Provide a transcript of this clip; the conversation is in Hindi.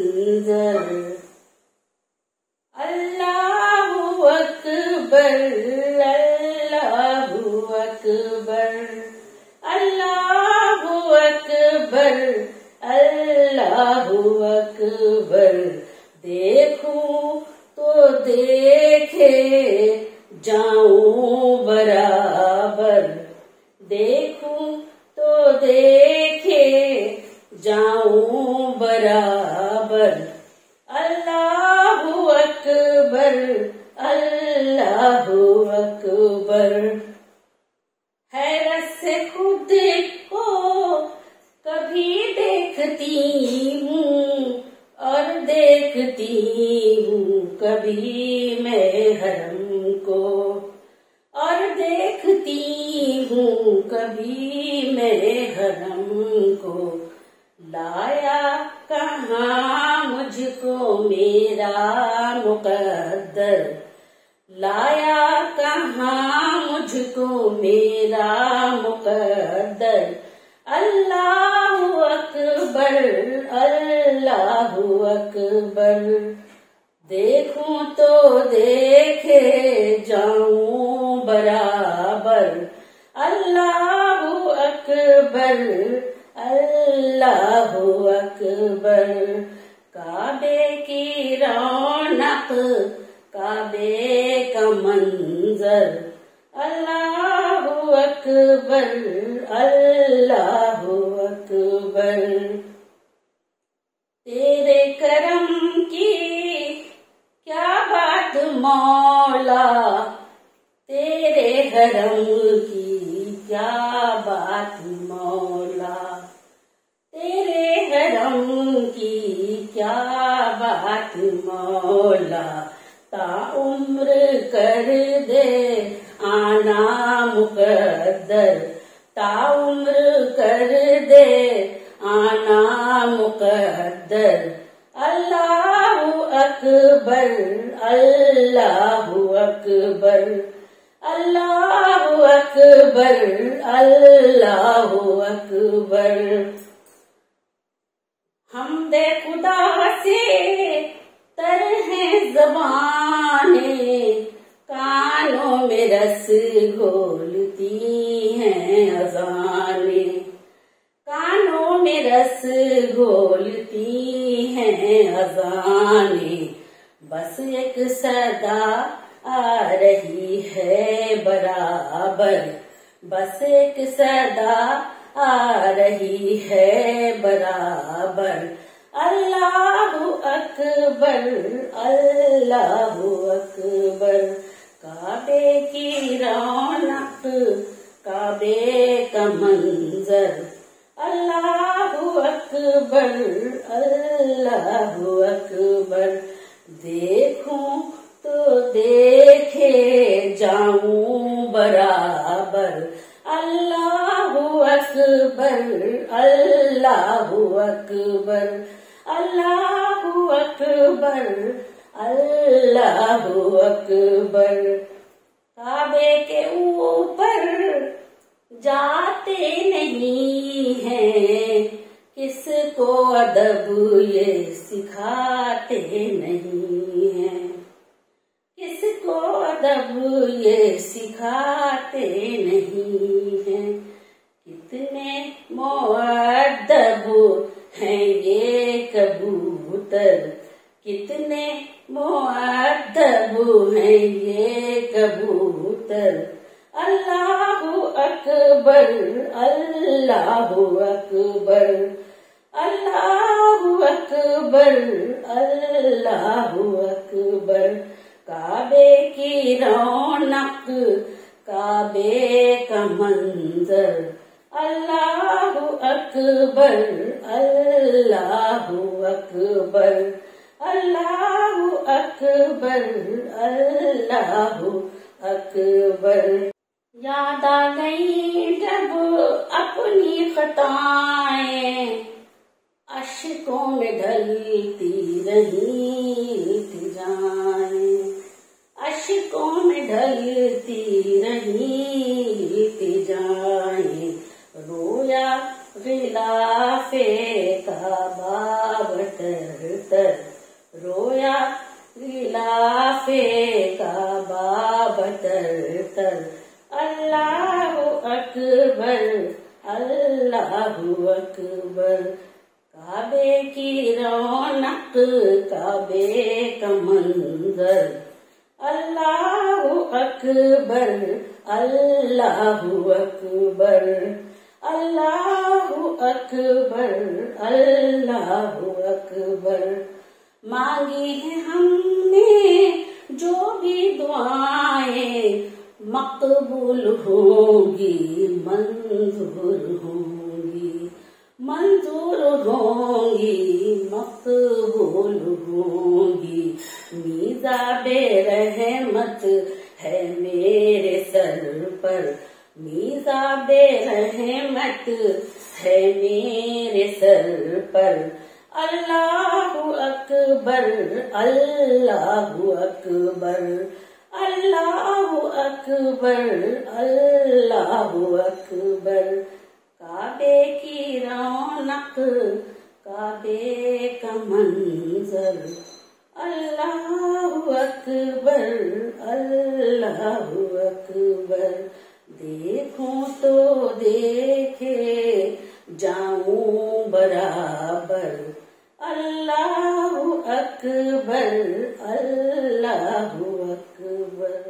मंजर। अल्लाहू अकबर, अल्लाहू अकबर, अल्लाहू अकबर, अल्लाहू अकबर। देखूं तो देखे जाऊं बराबर, देखूं तो देखे जाऊं बराबर। अल्लाहू अकबर, अल्लाहू अकबर। हैरत से खुद को कभी देखती हूँ और देखती हूँ कभी मैं हरम को, और देखती हूँ कभी मैं हरम को। लाया कहाँ मुझको मेरा मुकद्दर, लाया कहाँ मुझको मेरा मुकद्दर। अल्लाहू अकबर, अल्लाहू अकबर। देखूं तो देखे जाऊं बराबर। अल्लाहू अकबर, अल्लाहू अकबर। काबे की रौनक, काबे का मंजर। अल्लाहू अकबर, अल्लाहू अकबर। तेरे करम की क्या बात मौला, तेरे हरम की क्या बात मौला, तेरे हरम की क्या बात मौला। ताउम्र कर दे आना मुकद्दर, ताउम्र कर दे आना मुकद्दर। अल्लाहू अकबर, अल्लाहू अकबर, अल्लाहू अकबर, अल्लाहू अकबर। हमदे खुदा से तर है ज़बाने, कानों में रस घोलती हैं अज़ाने, कानों में रस घोलती हैं अज़ाने। बस एक सदा आ रही है बराबर, बस एक सदा आ रही है बराबर। अल्लाहू अकबर, अल्लाहू अकबर। काबे की रौनक, काबे का मंजर। अल्लाहू अकबर, अल्लाहू अकबर। देखूं तो देखे जाऊं बराबर। अल्लाहू अकबर, अल्लाहू अकबर, अल्लाहू अकबर, अल्लाहू अकबर। काबे के ऊपर जाते नहीं हैं, किसको अदब ये सिखाते नहीं हैं, किसको अदब ये सिखाते नहीं हैं। कितने मुअद्दब हैं ये कबूतर, कितने मुअद्दब हैं ये कबूतर। अल्लाहू अकबर, अल्लाहू अकबर, अल्लाहू अकबर, अल्लाहू अकबर। काबे की रौनक, काबे का मंजर। अल्लाहू अकबर, अल्लाहू अकबर, अल्लाहू अकबर, अल्लाहू अकबर। याद आ गई जब अपनी खताएं, अश्कों में ढलती रही जाएं, अश्कों में ढलती रही जाएं। रोया गिलाफे का बाबट तर तर रोया गिलाफे काबा बतर तर अल्लाहु अकबर अल्लाहु अकबर। काबे की रौनक काबे का मंजर अल्लाहु अकबर अल्लाहु अकबर अल्लाहु अकबर अल्लाहु अकबर। मांगी है हमने जो भी दुआएं मकबूल होंगी मंजूर होंगी मंजूर होंगी मकबूल होंगी। मीज़ाबे रहमत है मेरे सर पर मीज़ाबे रहमत है मेरे सर पर। अल्लाहु अकबर अल्लाहु अकबर अल्लाहु अकबर अल्लाहु अकबर। काबे की रौनक काबे का मंजर अल्लाहु अकबर अल्लाहु अकबर। देखूं तो देखे जाऊं बराबर अल्लाहु अकबर अल्लाहु अकबर।